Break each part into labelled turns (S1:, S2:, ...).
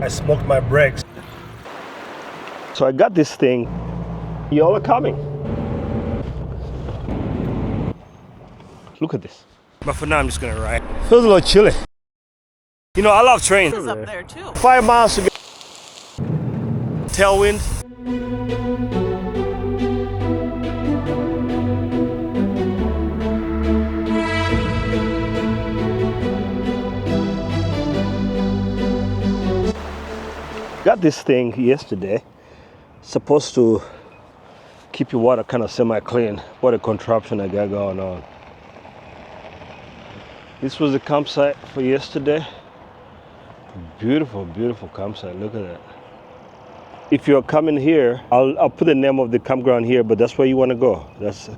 S1: I smoked my brakes. So I got this thing. Y'all are coming. Look at this. But for now, I'm just gonna ride. Feels a little chilly. You know, I love trains.
S2: It's up there too.
S1: 5 miles to go. Tailwind. Got this thing yesterday. Supposed to keep your water kind of semi-clean. What a contraption I got going on. This was the campsite for yesterday. Beautiful, beautiful campsite. Look at that. If you're coming here, I'll put the name of the campground here, but that's where you want to go. That's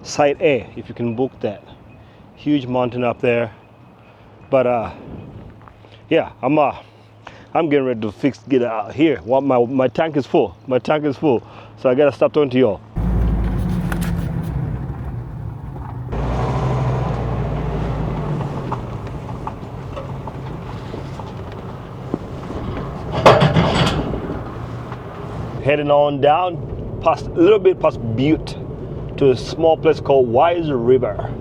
S1: Site A, if you can book that. Huge mountain up there. But yeah, I'm getting ready to get out here. Well, my tank is full. My tank is full. So I gotta stop talking to y'all. Heading on down, a little bit past Butte, to a small place called Wise River.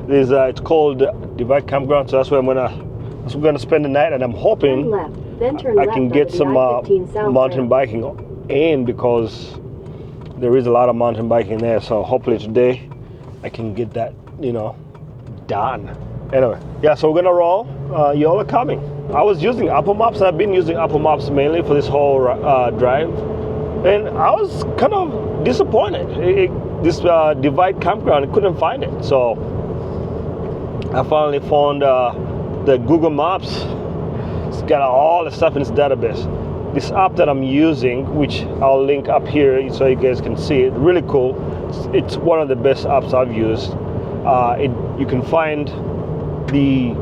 S1: It's called Divide Campground, so that's where we're gonna spend the night, and I'm hoping I can get some mountain biking in, because there is a lot of mountain biking there. So hopefully today I can get that, done. Anyway, yeah, so we're gonna roll. Y'all are coming. I was using Apple Maps. I've been using Apple Maps mainly for this whole drive, and I was kind of disappointed. This Divide Campground, I couldn't find it. So I finally found the Google Maps. It's got all the stuff in its database. This app that I'm using, which I'll link up here so you guys can see it, really cool. It's one of the best apps I've used. You can find the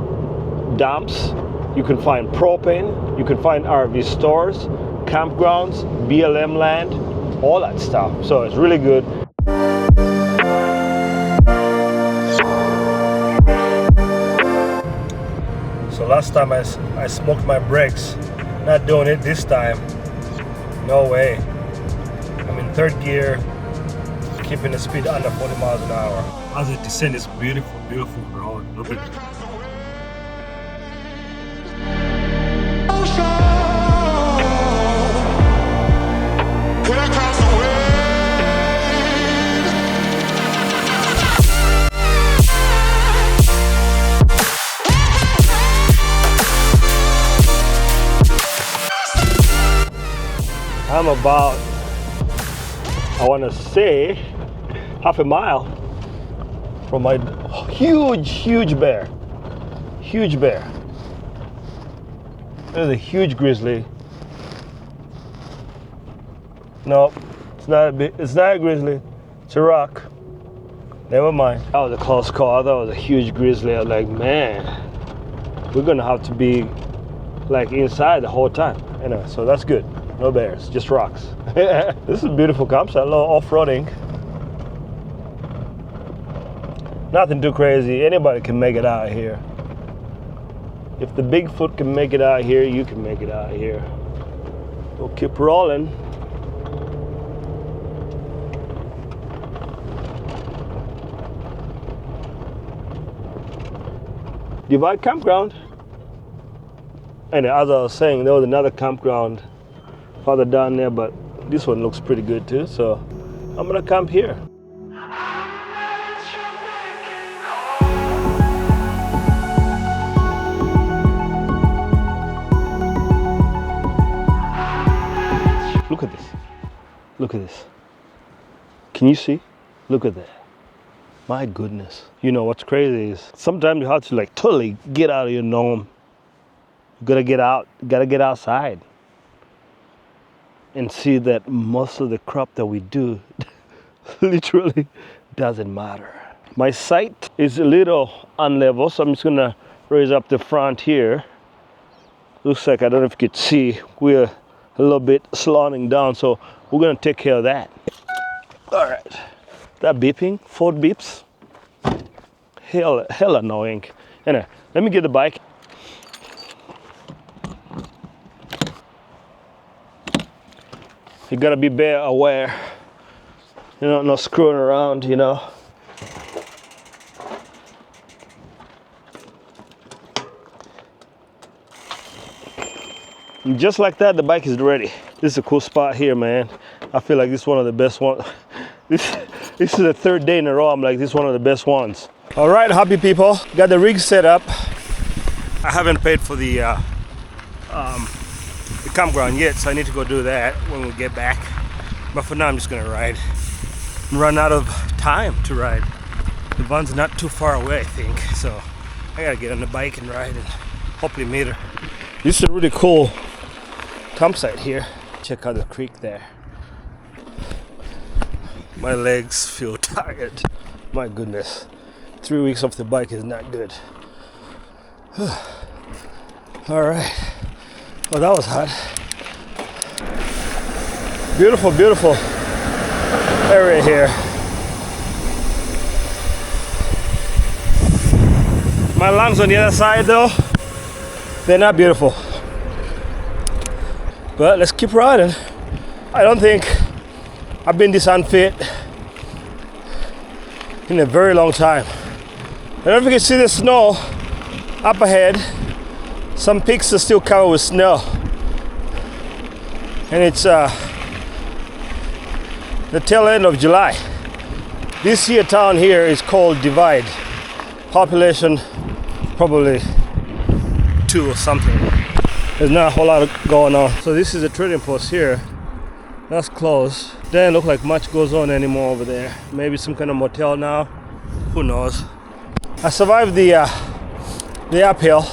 S1: dumps, you can find propane, you can find RV stores, campgrounds, BLM land, all that stuff. So it's really good. So last time I smoked my brakes. Not doing it this time. No way. I'm in third gear, keeping the speed under 40 miles an hour. As it descends, this beautiful, beautiful road. Look at it. I'm about, I want to say, half a mile from my huge bear. Huge bear. There's a huge grizzly. No, it's not a grizzly. It's a rock. Never mind. That was a close call. That was a huge grizzly. I was like, man, we're gonna have to be like inside the whole time. Anyway, so that's good. No bears, just rocks. This is a beautiful campsite, a little off-roading. Nothing too crazy. Anybody can make it out here. If the Bigfoot can make it out here, you can make it out here. We'll keep rolling. Divide Campground. And as I was saying, there was another campground farther down there, but this one looks pretty good too, so I'm gonna camp here. Look at this. Look at this. Can you see? Look at that. My goodness. You know what's crazy is sometimes you have to like totally get out of your norm. You gotta get out, gotta get outside and see that most of the crop that we do literally doesn't matter. My site is a little unlevel, so I'm just gonna raise up the front here. Looks like, I don't know if you could see, we're a little bit slanting down, so we're gonna take care of that. All right, that beeping, 4 beeps, hell annoying. Anyway, let me get the bike. You gotta be bare aware. You know, not screwing around, you know. And just like that, the bike is ready. This is a cool spot here, man. I feel like this is one of the best ones. This is the third day in a row. I'm like, this is one of the best ones. All right, happy people. Got the rig set up. I haven't paid for the campground yet, so I need to go do that when we get back. But for now, I'm just gonna ride. Run out of time to ride. The van's not too far away, I think. So I gotta get on the bike and ride and hopefully meet her. This is a really cool campsite here. Check out the creek there. My legs feel tired. My goodness. 3 weeks off the bike is not good. All right. Oh, that was hot. Beautiful, beautiful area here. My lungs on the other side though, they're not beautiful. But let's keep riding. I don't think I've been this unfit in a very long time. I don't know if you can see the snow up ahead. Some peaks are still covered with snow. And it's the tail end of July. This here town here is called Divide. Population probably 2 or something. There's not a whole lot going on. So this is a trading post here. That's closed. Doesn't look like much goes on anymore over there. Maybe some kind of motel now. Who knows? I survived the uphill.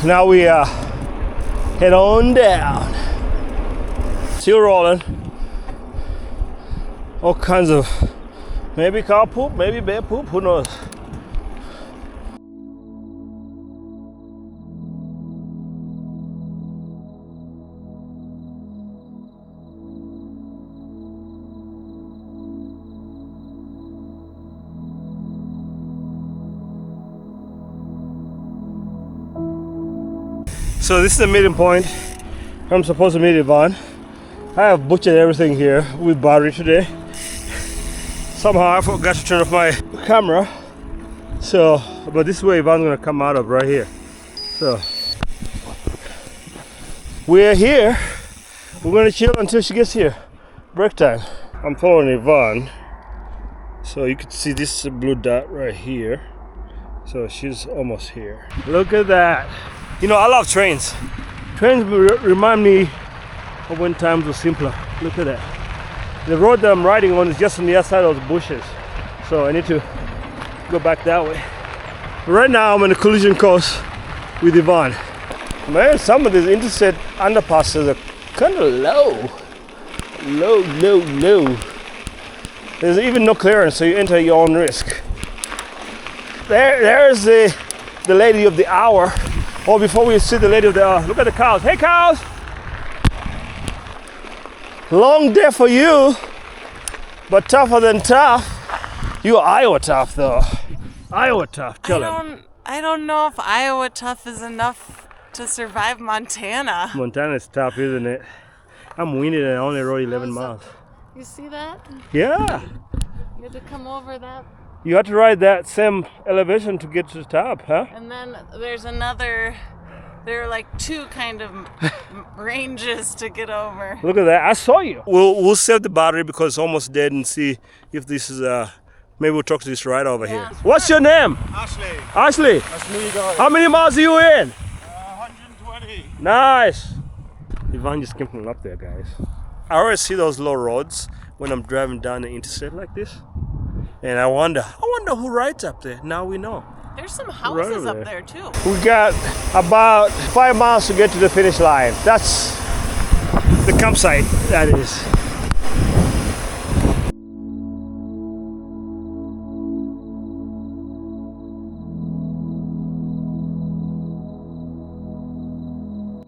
S1: Now we head on down. Still rolling. All kinds of, maybe cow poop, maybe bear poop, who knows? So this is the meeting point. I'm supposed to meet Yvonne. I have butchered everything here with battery today. Somehow I forgot to turn off my camera. So, but this is where Yvonne's gonna come out of, right here. So, we're here. We're gonna chill until she gets here. Break time. I'm following Yvonne. So you can see this blue dot right here. So she's almost here. Look at that. You know, I love trains. Trains remind me of when times were simpler. Look at that. The road that I'm riding on is just on the other side of those bushes. So I need to go back that way. But right now I'm on the collision course with Yvonne. Man, some of these interstate underpasses are kind of low. Low. There's even no clearance, so you enter at your own risk. There's the lady of the hour. Oh, before we see the lady of the hour, look at the cows. Hey, cows! Long day for you, but tougher than tough. You're Iowa tough, though. Iowa tough. Tell him.
S2: I don't know if Iowa tough is enough to survive Montana.
S1: Montana's tough, isn't it? I'm winded and I only rode 11 miles.
S2: You see that?
S1: Yeah.
S2: You had to come over that.
S1: You had to ride that same elevation to get to the top, huh?
S2: And then there's another, there are like 2 kind of ranges to get over.
S1: Look at that, I saw you. We'll save the battery because it's almost dead and see if this is, maybe we'll talk to this right over here. What's your name?
S3: Ashley.
S1: Ashley?
S3: That's me, guys.
S1: How many miles are you in?
S3: 120.
S1: Nice. Yvonne just came from up there, guys. I always see those low roads when I'm driving down the interstate like this. And I wonder who rides up there. Now we know.
S2: There's some houses up there too.
S1: We got about 5 miles to get to the finish line. That's the campsite, that is.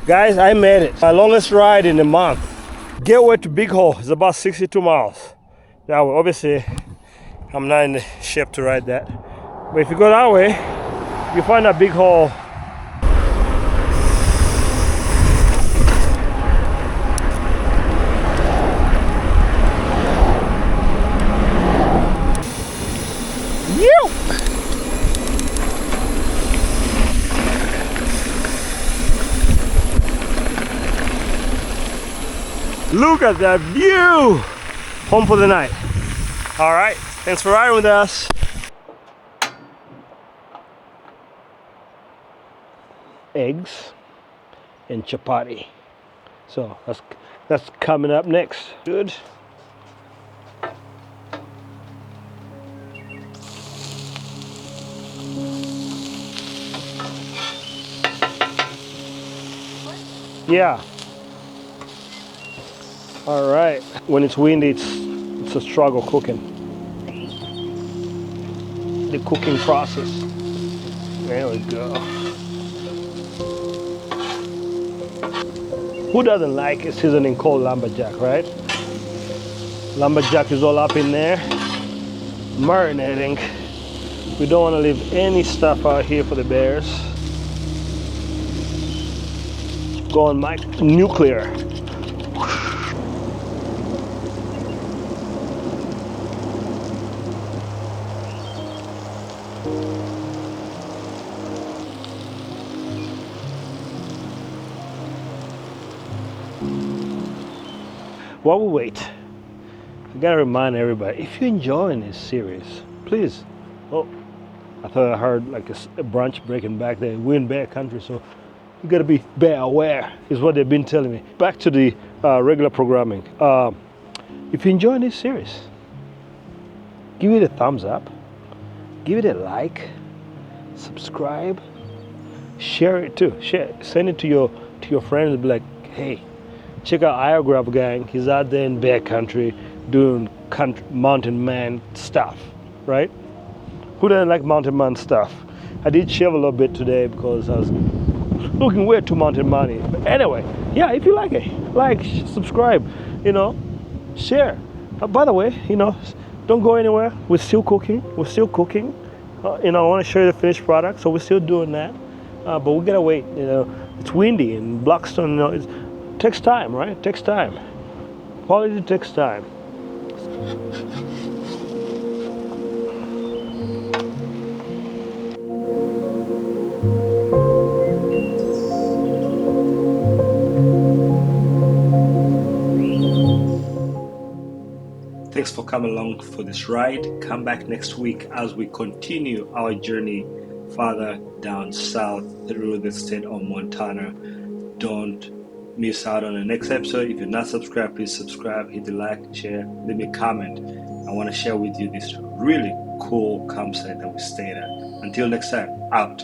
S1: Guys, I made it. My longest ride in a month. Gateway to Big Hole is about 62 miles. Now, obviously, I'm not in the shape to ride that. But if you go that way, you find a Big Hole. Look at that view! Home for the night. All right, thanks for riding with us. Eggs and chapati. So that's coming up next. Good. Yeah. All right. When it's windy, it's a struggle cooking. The cooking process. There we go. Who doesn't like a seasoning called lumberjack, right? Lumberjack is all up in there, marinating. We don't want to leave any stuff out here for the bears. Going nuclear. While we wait, I gotta remind everybody, if you're enjoying this series, please. Oh, I thought I heard like a branch breaking back there. We're in bear country, so you gotta be bear aware, is what they've been telling me. Back to the regular programming. If you're enjoying this series, give it a thumbs up, give it a like, subscribe, share it too. Send it to your friends and be like, hey, check out Iowa Gang. He's out there in bear country doing mountain man stuff, right? Who doesn't like mountain man stuff? I did shave a little bit today because I was looking way too mountain man-y. But anyway, yeah, if you like it, like, subscribe, share. By the way, don't go anywhere. We're still cooking. I want to show you the finished product, so we're still doing that. But we gotta wait. It's windy in Blackstone. It takes time, right? It takes time. Quality takes time. Thanks for coming along for this ride. Come back next week as we continue our journey farther down south through the state of Montana. Don't miss out on the next episode. If you're not subscribed, please subscribe, hit the like, share, leave me a comment. I want to share with you this really cool campsite that we stayed at. Until next time, out.